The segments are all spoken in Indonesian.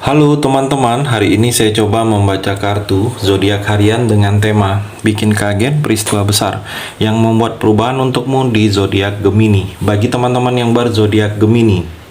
Halo teman-teman, hari ini saya coba membaca kartu zodiak harian dengan tema bikin kaget peristiwa besar yang membuat perubahan untukmu di zodiak Gemini. Bagi teman-teman yang berzodiak Gemini,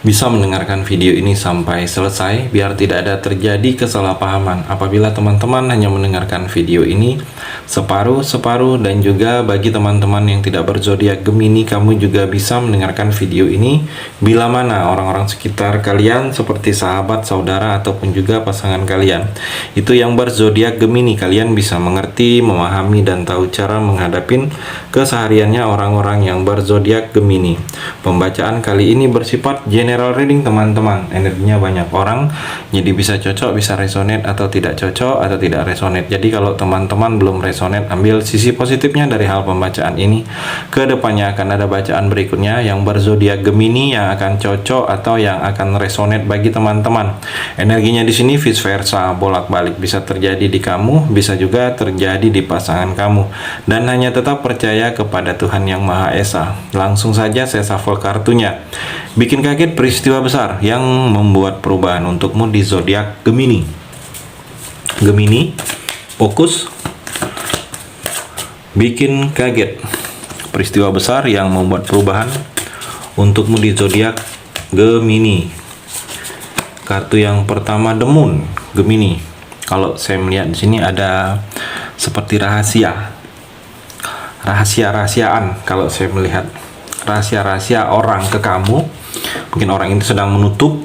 bisa mendengarkan video ini sampai selesai biar tidak ada terjadi kesalahpahaman apabila teman-teman hanya mendengarkan video ini separuh-separuh, dan juga bagi teman-teman yang tidak berzodiak Gemini, kamu juga bisa mendengarkan video ini bila mana orang-orang sekitar kalian seperti sahabat, saudara, ataupun juga pasangan kalian itu yang berzodiak Gemini, kalian bisa mengerti, memahami, dan tahu cara menghadapin kesehariannya orang-orang yang berzodiak Gemini. Pembacaan kali ini bersifat general reading teman-teman, energinya banyak orang, jadi bisa cocok, bisa resonate, atau tidak cocok, atau tidak resonate. Jadi kalau teman-teman belum resonate, ambil sisi positifnya dari hal pembacaan ini. Kedepannya akan ada bacaan berikutnya yang berzodiak Gemini yang akan cocok atau yang akan resonate bagi teman-teman. Energinya di sini vice versa, bolak-balik, bisa terjadi di kamu, bisa juga terjadi di pasangan kamu. Dan hanya tetap percaya kepada Tuhan Yang Maha Esa. Langsung saja saya shuffle kartunya. Bikin kaget peristiwa besar yang membuat perubahan untukmu di zodiak Gemini. Gemini, fokus. Bikin kaget peristiwa besar yang membuat perubahan untukmu di zodiak Gemini. Kartu yang pertama, The Moon, Gemini. Kalau saya melihat di sini ada seperti rahasia-rahasiaan. Kalau saya melihat rahasia-rahasia orang ke kamu, mungkin orang ini sedang menutup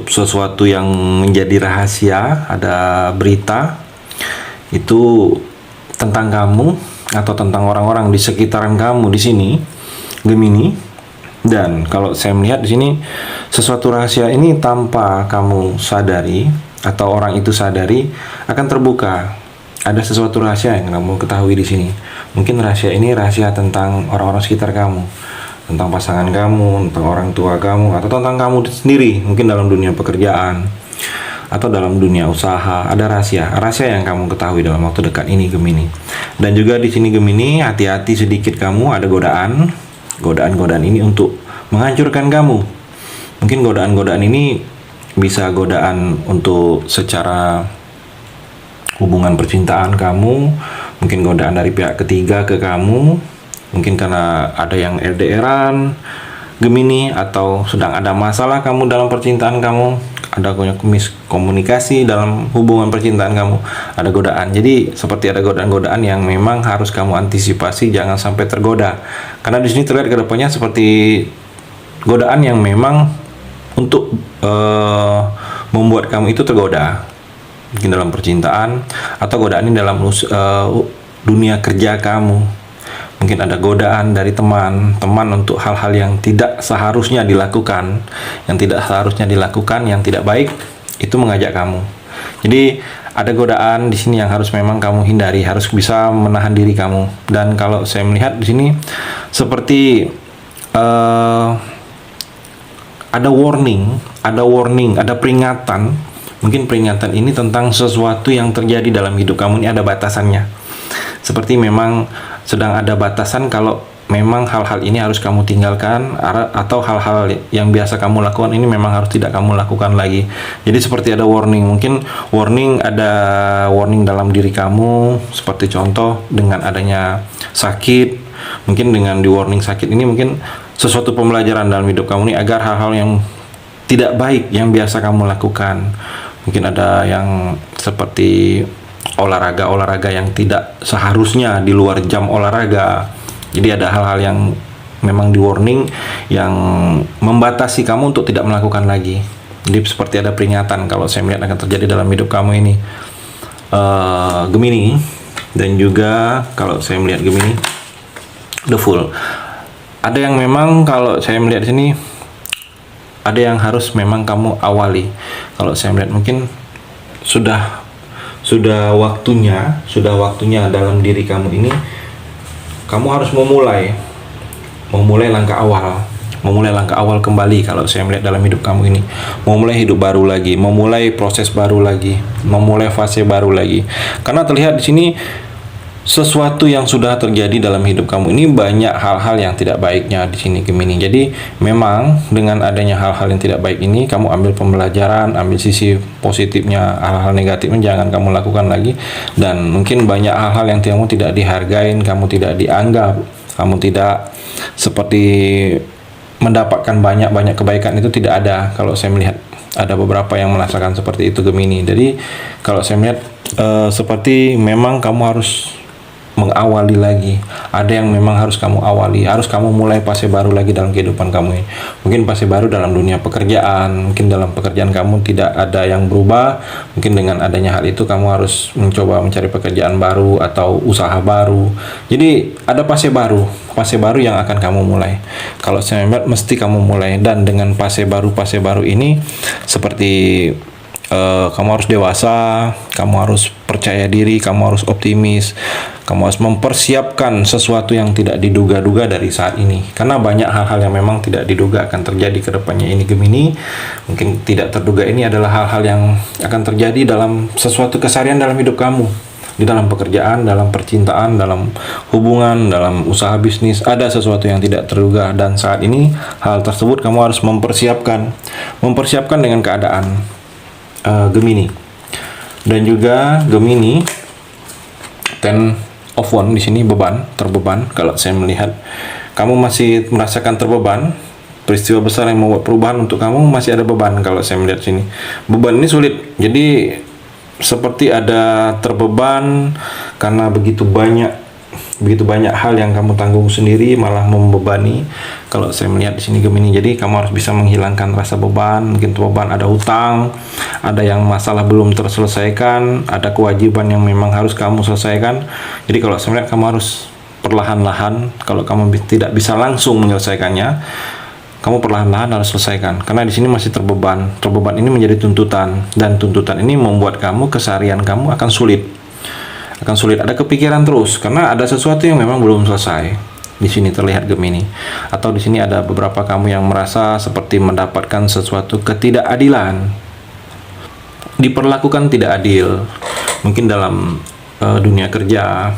sesuatu yang menjadi rahasia. Ada berita itu tentang kamu atau tentang orang-orang di sekitaran kamu di sini, Gemini. Dan kalau saya melihat di sini sesuatu rahasia ini tanpa kamu sadari atau orang itu sadari akan terbuka. Ada sesuatu rahasia yang kamu ketahui di sini. Mungkin rahasia ini rahasia tentang orang-orang sekitar kamu, tentang pasangan kamu, tentang orang tua kamu, atau tentang kamu sendiri. Mungkin dalam dunia pekerjaan atau dalam dunia usaha ada rahasia yang kamu ketahui dalam waktu dekat ini, Gemini. Dan juga di sini Gemini, hati-hati sedikit, kamu ada godaan ini untuk menghancurkan kamu. Mungkin godaan ini bisa godaan untuk secara hubungan percintaan kamu, mungkin godaan dari pihak ketiga ke kamu, mungkin karena ada yang LDRan Gemini, atau sedang ada masalah kamu dalam percintaan kamu, ada miskomunikasi dalam hubungan percintaan kamu, ada godaan. Jadi seperti ada godaan-godaan yang memang harus kamu antisipasi, jangan sampai tergoda. Karena di sini terlihat ke depannya seperti godaan yang memang untuk membuat kamu itu tergoda, mungkin dalam percintaan, atau godaan ini dalam dunia kerja kamu. Mungkin ada godaan dari teman untuk hal-hal yang tidak seharusnya dilakukan, yang tidak baik, itu mengajak kamu. Jadi ada godaan di sini yang harus memang kamu hindari, harus bisa menahan diri kamu. Dan kalau saya melihat di sini seperti ada warning, ada peringatan. Mungkin peringatan ini tentang sesuatu yang terjadi dalam hidup kamu, ini ada batasannya. Seperti memang sedang ada batasan kalau memang hal-hal ini harus kamu tinggalkan, atau hal-hal yang biasa kamu lakukan ini memang harus tidak kamu lakukan lagi. Jadi seperti ada warning, mungkin ada warning dalam diri kamu, seperti contoh dengan adanya sakit. Mungkin dengan di warning sakit ini mungkin sesuatu pembelajaran dalam hidup kamu ini, agar hal-hal yang tidak baik yang biasa kamu lakukan. Mungkin ada yang seperti olahraga yang tidak seharusnya di luar jam olahraga. Jadi ada hal-hal yang memang di warning, yang membatasi kamu untuk tidak melakukan lagi. Jadi seperti ada peringatan kalau saya melihat akan terjadi dalam hidup kamu ini, Gemini. Dan juga kalau saya melihat Gemini, The Fool. Ada yang memang kalau saya melihat di sini, ada yang harus memang kamu awali. Kalau saya melihat mungkin sudah waktunya dalam diri kamu ini, kamu harus memulai langkah awal kembali. Kalau saya melihat dalam hidup kamu ini, memulai hidup baru lagi, memulai proses baru lagi, memulai fase baru lagi. Karena terlihat di sini sesuatu yang sudah terjadi dalam hidup kamu ini banyak hal-hal yang tidak baiknya di sini Gemini. Jadi memang dengan adanya hal-hal yang tidak baik ini kamu ambil pembelajaran, ambil sisi positifnya, hal-hal negatifnya jangan kamu lakukan lagi. Dan mungkin banyak hal-hal yang kamu tidak dihargain, kamu tidak dianggap, kamu tidak seperti mendapatkan banyak kebaikan itu tidak ada. Kalau saya melihat ada beberapa yang merasakan seperti itu Gemini. Jadi kalau saya melihat seperti memang kamu harus mengawali lagi. Ada yang memang harus kamu awali, harus kamu mulai fase baru lagi dalam kehidupan kamu ini. Mungkin fase baru dalam dunia pekerjaan, mungkin dalam pekerjaan kamu tidak ada yang berubah, mungkin dengan adanya hal itu kamu harus mencoba mencari pekerjaan baru atau usaha baru. Jadi ada fase baru yang akan kamu mulai. Kalau saya melihat mesti kamu mulai, dan dengan fase baru ini seperti kamu harus dewasa, kamu harus percaya diri, kamu harus optimis, kamu harus mempersiapkan sesuatu yang tidak diduga-duga dari saat ini. Karena banyak hal-hal yang memang tidak diduga akan terjadi ke depannya ini Gemini. Mungkin tidak terduga ini adalah hal-hal yang akan terjadi dalam sesuatu keseharian dalam hidup kamu. Di dalam pekerjaan, dalam percintaan, dalam hubungan, dalam usaha bisnis, ada sesuatu yang tidak terduga. Dan saat ini hal tersebut kamu harus mempersiapkan dengan keadaan Gemini. Dan juga Gemini, Ten of One di sini terbeban. Kalau saya melihat kamu masih merasakan terbeban, peristiwa besar yang membuat perubahan untuk kamu masih ada beban. Kalau saya melihat sini, beban ini sulit. Jadi seperti ada terbeban karena begitu banyak hal yang kamu tanggung sendiri, malah membebani. Kalau saya melihat di sini Gemini, jadi kamu harus bisa menghilangkan rasa beban. Mungkin beban ada hutang, ada yang masalah belum terselesaikan, ada kewajiban yang memang harus kamu selesaikan. Jadi kalau saya melihat kamu harus perlahan-lahan. Kalau kamu tidak bisa langsung menyelesaikannya, kamu perlahan-lahan harus selesaikan. Karena di sini masih terbeban. Terbeban ini menjadi tuntutan, dan tuntutan ini membuat kamu, keseharian kamu akan sulit. Ada kepikiran terus karena ada sesuatu yang memang belum selesai. Di sini terlihat Gemini, atau di sini ada beberapa kamu yang merasa seperti mendapatkan sesuatu ketidakadilan, diperlakukan tidak adil, mungkin dalam dunia kerja,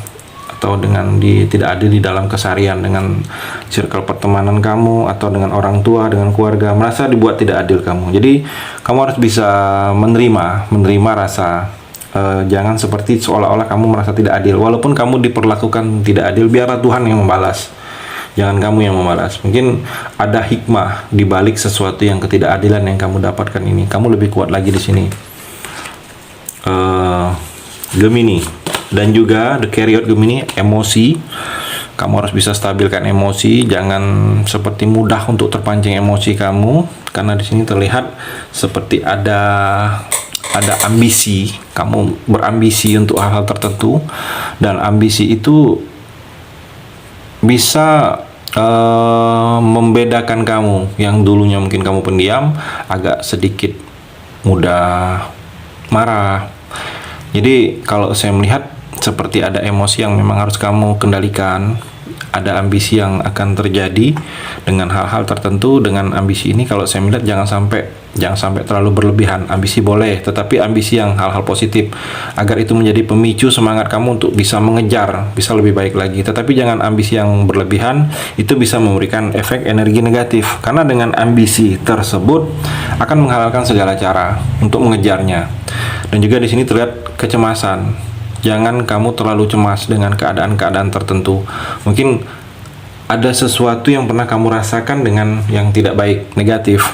atau tidak adil di dalam keseharian dengan circle pertemanan kamu, atau dengan orang tua, dengan keluarga, merasa dibuat tidak adil kamu. Jadi kamu harus bisa menerima rasa. Jangan seperti seolah-olah kamu merasa tidak adil. Walaupun kamu diperlakukan tidak adil, biarlah Tuhan yang membalas. Jangan kamu yang membalas. Mungkin ada hikmah di balik sesuatu yang ketidakadilan yang kamu dapatkan ini. Kamu lebih kuat lagi di sini, Gemini. Dan juga the Chariot Gemini, emosi. Kamu harus bisa stabilkan emosi. Jangan seperti mudah untuk terpancing emosi kamu, karena di sini terlihat seperti ada ambisi. Kamu berambisi untuk hal-hal tertentu, dan ambisi itu bisa membedakan kamu yang dulunya mungkin kamu pendiam, agak sedikit mudah marah. Jadi kalau saya melihat seperti ada emosi yang memang harus kamu kendalikan. Ada ambisi yang akan terjadi dengan hal-hal tertentu. Dengan ambisi ini kalau saya melihat jangan sampai terlalu berlebihan. Ambisi boleh, tetapi ambisi yang hal-hal positif, agar itu menjadi pemicu semangat kamu untuk bisa mengejar, bisa lebih baik lagi. Tetapi jangan ambisi yang berlebihan, itu bisa memberikan efek energi negatif, karena dengan ambisi tersebut akan menghalalkan segala cara untuk mengejarnya. Dan juga di sini terlihat kecemasan. Jangan kamu terlalu cemas dengan keadaan-keadaan tertentu. Mungkin ada sesuatu yang pernah kamu rasakan dengan yang tidak baik, negatif.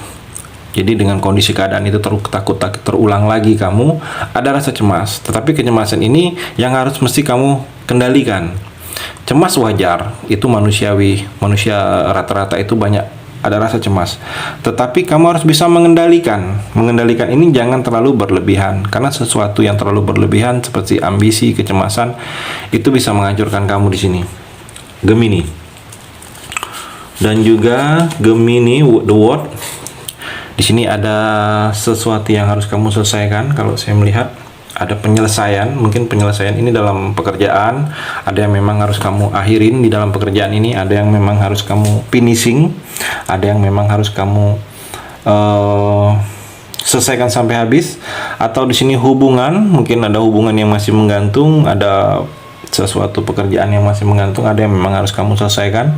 Jadi dengan kondisi keadaan itu takut terulang lagi, kamu ada rasa cemas. Tetapi kecemasan ini yang harus mesti kamu kendalikan. Cemas wajar, itu manusiawi. Manusia rata-rata itu ada rasa cemas. Tetapi kamu harus bisa mengendalikan. Mengendalikan ini jangan terlalu berlebihan, karena sesuatu yang terlalu berlebihan seperti ambisi, kecemasan, itu bisa menghancurkan kamu di sini, Gemini. Dan juga Gemini, the World. Di sini ada sesuatu yang harus kamu selesaikan. Kalau saya melihat ada penyelesaian, mungkin penyelesaian ini dalam pekerjaan, ada yang memang harus kamu akhirin di dalam pekerjaan ini, ada yang memang harus kamu finishing, ada yang memang harus kamu selesaikan sampai habis. Atau di sini hubungan, mungkin ada hubungan yang masih menggantung, ada sesuatu pekerjaan yang masih menggantung, ada yang memang harus kamu selesaikan.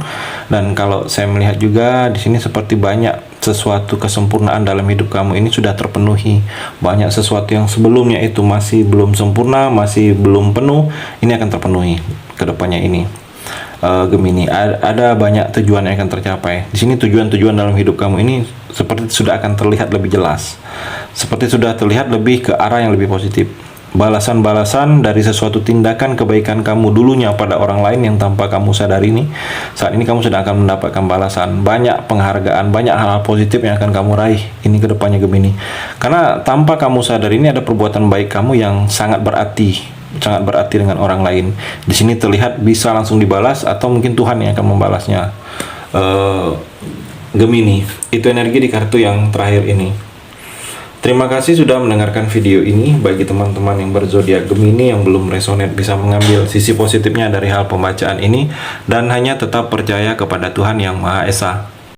Dan kalau saya melihat juga di sini seperti banyak sesuatu kesempurnaan dalam hidup kamu ini sudah terpenuhi. Banyak sesuatu yang sebelumnya itu masih belum sempurna, masih belum penuh, ini akan terpenuhi ke depannya ini. Gemini, ada banyak tujuan yang akan tercapai. Di sini tujuan-tujuan dalam hidup kamu ini seperti sudah akan terlihat lebih jelas. Seperti sudah terlihat lebih ke arah yang lebih positif. Balasan-balasan dari sesuatu tindakan kebaikan kamu dulunya pada orang lain yang tanpa kamu sadari ini, saat ini kamu sedang akan mendapatkan balasan. Banyak penghargaan, banyak hal-hal positif yang akan kamu raih ini ke depannya Gemini. Karena tanpa kamu sadari ini ada perbuatan baik kamu yang sangat berarti dengan orang lain. Di sini terlihat bisa langsung dibalas atau mungkin Tuhan yang akan membalasnya. Gemini, itu energi di kartu yang terakhir ini. Terima kasih sudah mendengarkan video ini. Bagi teman-teman yang berzodiak Gemini yang belum resonate, bisa mengambil sisi positifnya dari hal pembacaan ini dan hanya tetap percaya kepada Tuhan Yang Maha Esa.